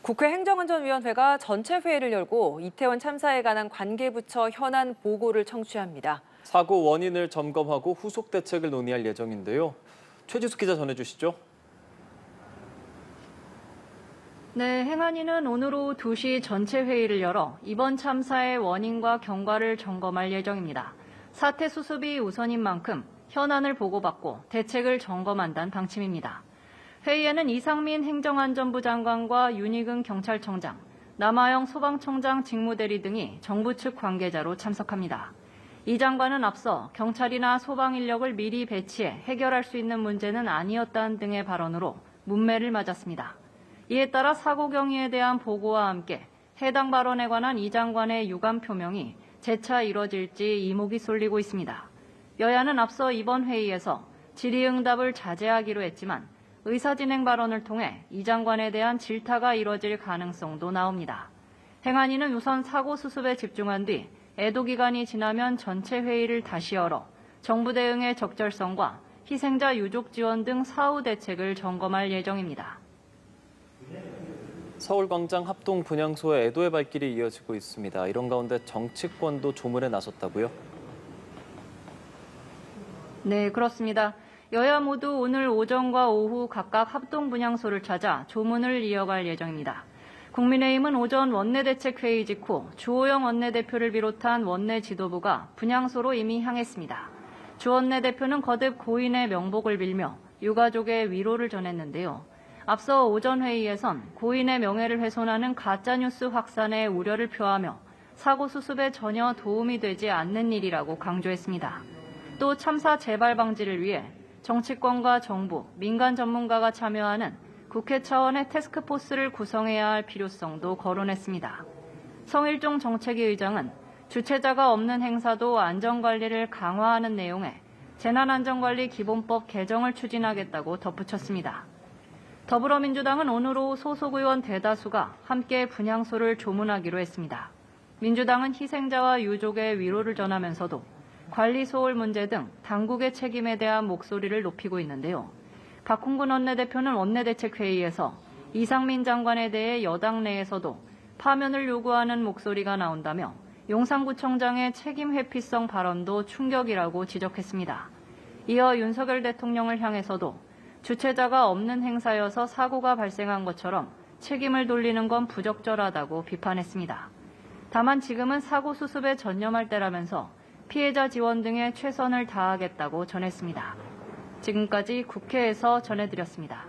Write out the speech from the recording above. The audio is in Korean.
국회 행정안전위원회가 전체 회의를 열고 이태원 참사에 관한 관계부처 현안 보고를 청취합니다. 사고 원인을 점검하고 후속 대책을 논의할 예정인데요. 최지숙 기자 전해주시죠. 네, 행안위는 오늘 오후 2시 전체 회의를 열어 이번 참사의 원인과 경과를 점검할 예정입니다. 사태 수습이 우선인 만큼 현안을 보고받고 대책을 점검한다는 방침입니다. 회의에는 이상민 행정안전부 장관과 윤익은 경찰청장, 남아영 소방청장 직무대리 등이 정부 측 관계자로 참석합니다. 이 장관은 앞서 경찰이나 소방 인력을 미리 배치해 해결할 수 있는 문제는 아니었다는 등의 발언으로 문매를 맞았습니다. 이에 따라 사고 경위에 대한 보고와 함께 해당 발언에 관한 이 장관의 유감 표명이 재차 이뤄질지 이목이 쏠리고 있습니다. 여야는 앞서 이번 회의에서 질의응답을 자제하기로 했지만 의사진행 발언을 통해 이 장관에 대한 질타가 이뤄질 가능성도 나옵니다. 행안위는 우선 사고 수습에 집중한 뒤 애도 기간이 지나면 전체 회의를 다시 열어 정부 대응의 적절성과 희생자 유족 지원 등 사후 대책을 점검할 예정입니다. 서울광장 합동 분향소의 애도의 발길이 이어지고 있습니다. 이런 가운데 정치권도 조문에 나섰다고요? 네, 그렇습니다. 여야 모두 오늘 오전과 오후 각각 합동 분향소를 찾아 조문을 이어갈 예정입니다. 국민의힘은 오전 원내대책회의 직후 주호영 원내대표를 비롯한 원내 지도부가 분향소로 이미 향했습니다. 주 원내대표는 거듭 고인의 명복을 빌며 유가족의 위로를 전했는데요. 앞서 오전 회의에선 고인의 명예를 훼손하는 가짜뉴스 확산에 우려를 표하며 사고 수습에 전혀 도움이 되지 않는 일이라고 강조했습니다. 또 참사 재발 방지를 위해 정치권과 정부, 민간 전문가가 참여하는 국회 차원의 태스크포스를 구성해야 할 필요성도 거론했습니다. 성일종 정책위 의장은 주최자가 없는 행사도 안전관리를 강화하는 내용의 재난안전관리 기본법 개정을 추진하겠다고 덧붙였습니다. 더불어민주당은 오늘 오후 소속 의원 대다수가 함께 분향소를 조문하기로 했습니다. 민주당은 희생자와 유족의 위로를 전하면서도 관리 소홀 문제 등 당국의 책임에 대한 목소리를 높이고 있는데요. 박홍근 원내대표는 원내대책회의에서 이상민 장관에 대해 여당 내에서도 파면을 요구하는 목소리가 나온다며 용산구청장의 책임 회피성 발언도 충격이라고 지적했습니다. 이어 윤석열 대통령을 향해서도 주최자가 없는 행사여서 사고가 발생한 것처럼 책임을 돌리는 건 부적절하다고 비판했습니다. 다만 지금은 사고 수습에 전념할 때라면서 피해자 지원 등에 최선을 다하겠다고 전했습니다. 지금까지 국회에서 전해드렸습니다.